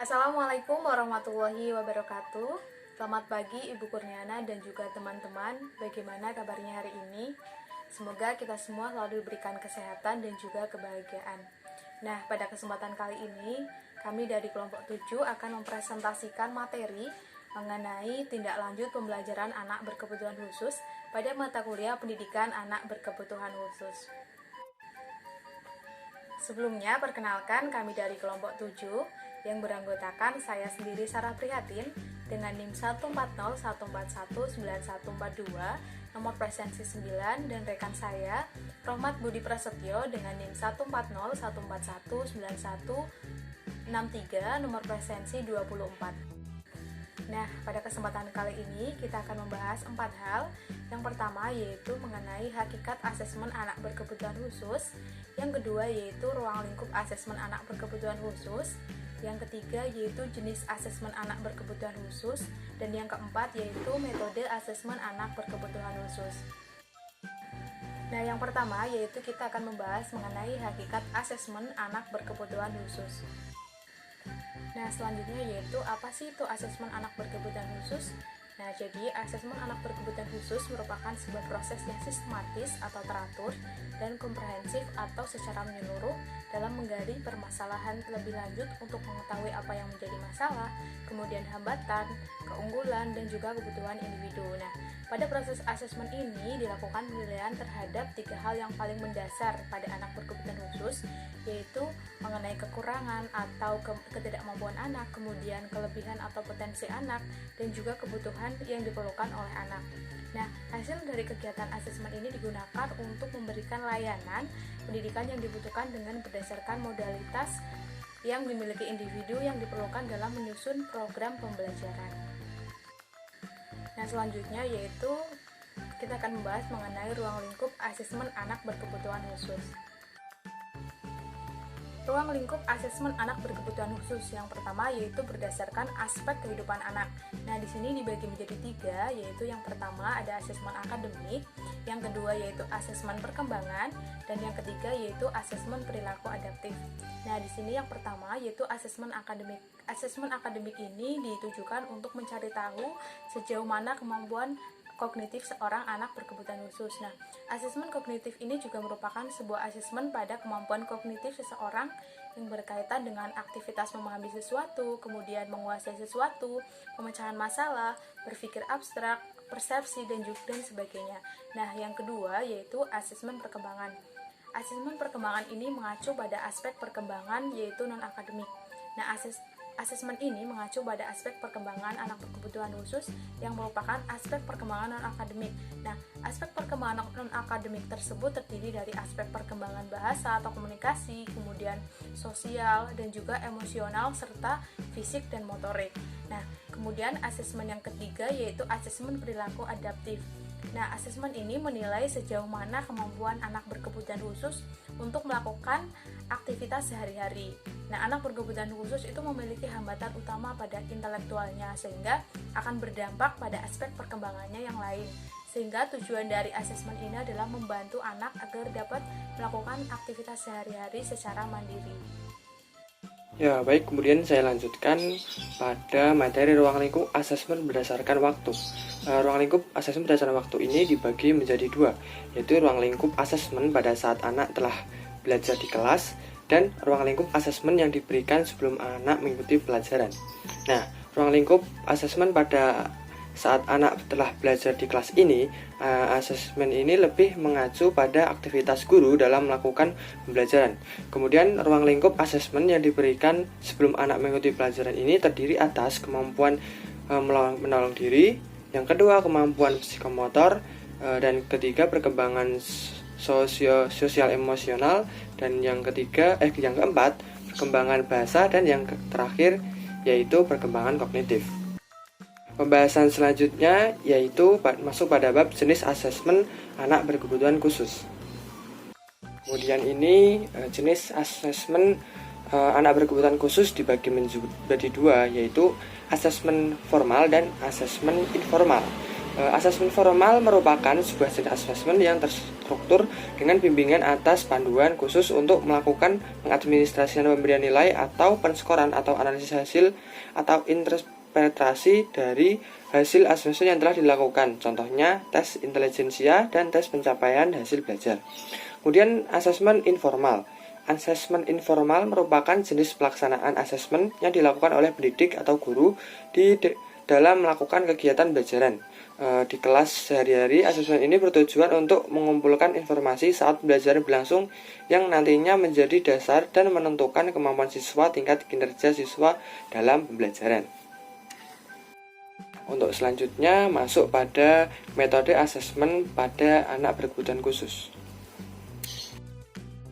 Assalamualaikum warahmatullahi wabarakatuh. Selamat pagi Ibu Kurniana dan juga teman-teman. Bagaimana kabarnya hari ini? Semoga kita semua selalu diberikan kesehatan dan juga kebahagiaan. Nah, pada kesempatan kali ini, kami dari kelompok 7 akan mempresentasikan materi mengenai tindak lanjut pembelajaran anak berkebutuhan khusus pada mata kuliah pendidikan anak berkebutuhan khusus. Sebelumnya, perkenalkan kami dari kelompok 7 yang beranggotakan saya sendiri Sarah Prihatin dengan NIM 14014194142, nomor presensi 9, dan rekan saya Rohmat Budi Prasetyo dengan NIM 14014194163, nomor presensi 24. Nah, pada kesempatan kali ini kita akan membahas 4 hal. Yang pertama yaitu mengenai hakikat asesmen anak berkebutuhan khusus. Yang kedua yaitu ruang lingkup asesmen anak berkebutuhan khusus. Yang ketiga yaitu jenis asesmen anak berkebutuhan khusus. Dan yang keempat yaitu metode asesmen anak berkebutuhan khusus. Nah, yang pertama yaitu kita akan membahas mengenai hakikat asesmen anak berkebutuhan khusus. Nah, selanjutnya yaitu apa sih itu asesmen anak berkebutuhan khusus? Nah, jadi asesmen anak berkebutuhan khusus merupakan sebuah proses yang sistematis atau teratur dan komprehensif atau secara menyeluruh dalam menggali permasalahan lebih lanjut untuk mengetahui apa yang menjadi masalah, kemudian hambatan, keunggulan, dan juga kebutuhan individu. Nah, pada proses asesmen ini dilakukan penilaian terhadap 3 hal yang paling mendasar pada anak berkebutuhan khusus, yaitu mengenai kekurangan atau ketidakmampuan anak, kemudian kelebihan atau potensi anak, dan juga kebutuhan yang diperlukan oleh anak. Nah, hasil dari kegiatan asesmen ini digunakan untuk memberikan layanan pendidikan yang dibutuhkan dengan berdasarkan modalitas yang dimiliki individu yang diperlukan dalam menyusun program pembelajaran. Nah, selanjutnya yaitu kita akan membahas mengenai ruang lingkup asesmen anak berkebutuhan khusus. Ruang lingkup asesmen anak berkebutuhan khusus yang pertama yaitu berdasarkan aspek kehidupan anak. Nah, di sini dibagi menjadi 3, yaitu yang pertama ada asesmen akademik, yang kedua yaitu asesmen perkembangan, dan yang ketiga yaitu asesmen perilaku adaptif. Nah, di sini yang pertama yaitu asesmen akademik. Asesmen akademik ini ditujukan untuk mencari tahu sejauh mana kemampuan kognitif seorang anak berkebutuhan khusus. Nah, asesmen kognitif ini juga merupakan sebuah asesmen pada kemampuan kognitif seseorang yang berkaitan dengan aktivitas memahami sesuatu, kemudian menguasai sesuatu, pemecahan masalah, berpikir abstrak, persepsi, dan sebagainya. Nah, yang kedua yaitu asesmen perkembangan. Asesmen perkembangan ini mengacu pada aspek perkembangan yaitu non-akademik. Nah, asesmen ini mengacu pada aspek perkembangan anak berkebutuhan khusus yang merupakan aspek perkembangan non-akademik. Nah, aspek perkembangan non-akademik tersebut terdiri dari aspek perkembangan bahasa atau komunikasi, kemudian sosial, dan juga emosional, serta fisik dan motorik. Nah, kemudian asesmen yang ketiga yaitu asesmen perilaku adaptif. Nah, asesmen ini menilai sejauh mana kemampuan anak berkebutuhan khusus untuk melakukan aktivitas sehari-hari. Nah, anak berkebutuhan khusus itu memiliki hambatan utama pada intelektualnya, sehingga akan berdampak pada aspek perkembangannya yang lain. Sehingga tujuan dari asesmen ini adalah membantu anak agar dapat melakukan aktivitas sehari-hari secara mandiri. Ya, baik, kemudian saya lanjutkan pada materi ruang lingkup asesmen berdasarkan waktu. Ruang lingkup asesmen berdasarkan waktu ini dibagi menjadi 2, yaitu ruang lingkup asesmen pada saat anak telah belajar di kelas dan ruang lingkup asesmen yang diberikan sebelum anak mengikuti pelajaran. Nah, ruang lingkup asesmen pada saat anak telah belajar di kelas ini, asesmen ini lebih mengacu pada aktivitas guru dalam melakukan pembelajaran. Kemudian ruang lingkup asesmen yang diberikan sebelum anak mengikuti pelajaran ini terdiri atas kemampuan menolong diri, yang kedua kemampuan psikomotor, dan ketiga perkembangan sosial emosional, dan yang keempat perkembangan bahasa, dan yang terakhir yaitu perkembangan kognitif. Pembahasan selanjutnya yaitu masuk pada bab jenis asesmen anak berkebutuhan khusus. Kemudian ini jenis asesmen anak berkebutuhan khusus dibagi menjadi 2, yaitu asesmen formal dan asesmen informal. Asesmen formal merupakan sebuah jenis asesmen yang terstruktur dengan bimbingan atas panduan khusus untuk melakukan pengadministrasian pemberian nilai atau penskoran atau analisis hasil atau interpretasi dari hasil asesmen yang telah dilakukan. Contohnya tes intelijensia dan tes pencapaian hasil belajar. Kemudian asesmen informal. Asesmen informal merupakan jenis pelaksanaan asesmen yang dilakukan oleh pendidik atau guru dalam melakukan kegiatan pembelajaran. Di kelas sehari-hari, asesmen ini bertujuan untuk mengumpulkan informasi saat belajar berlangsung yang nantinya menjadi dasar dan menentukan kemampuan siswa, tingkat kinerja siswa dalam pembelajaran. Untuk selanjutnya masuk pada metode asesmen pada anak berkebutuhan khusus.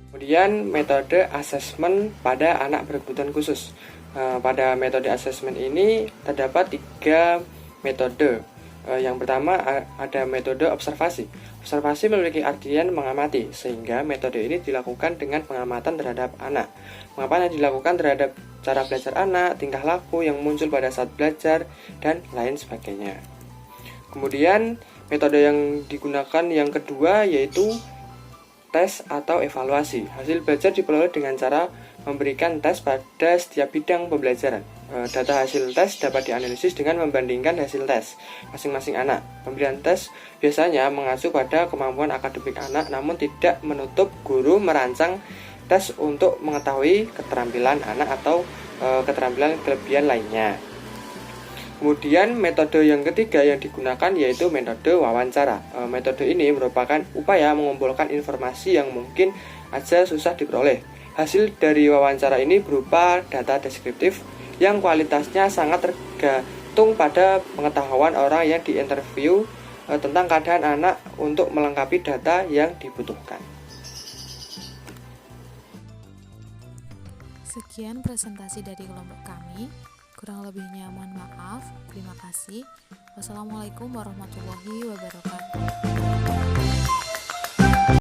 Kemudian metode asesmen pada anak berkebutuhan khusus. Pada metode asesmen ini terdapat 3 metode. Yang pertama ada metode observasi. Observasi memiliki artian mengamati, sehingga metode ini dilakukan dengan pengamatan terhadap anak. Pengamatan dilakukan terhadap cara belajar anak, tingkah laku yang muncul pada saat belajar, dan lain sebagainya. Kemudian metode yang digunakan yang kedua yaitu tes atau evaluasi. Hasil belajar diperoleh dengan cara memberikan tes pada setiap bidang pembelajaran. Data hasil tes dapat dianalisis dengan membandingkan hasil tes masing-masing anak. Pemberian tes biasanya mengacu pada kemampuan akademik anak, namun tidak menutup guru merancang tes untuk mengetahui keterampilan anak atau keterampilan kelebihan lainnya. Kemudian metode yang ketiga yang digunakan yaitu metode wawancara. Metode ini merupakan upaya mengumpulkan informasi yang mungkin aja susah diperoleh. Hasil dari wawancara ini berupa data deskriptif yang kualitasnya sangat tergantung pada pengetahuan orang yang diinterview tentang keadaan anak untuk melengkapi data yang dibutuhkan. Sekian presentasi dari kelompok kami. Kurang lebihnya mohon maaf. Terima kasih. Wassalamualaikum warahmatullahi wabarakatuh.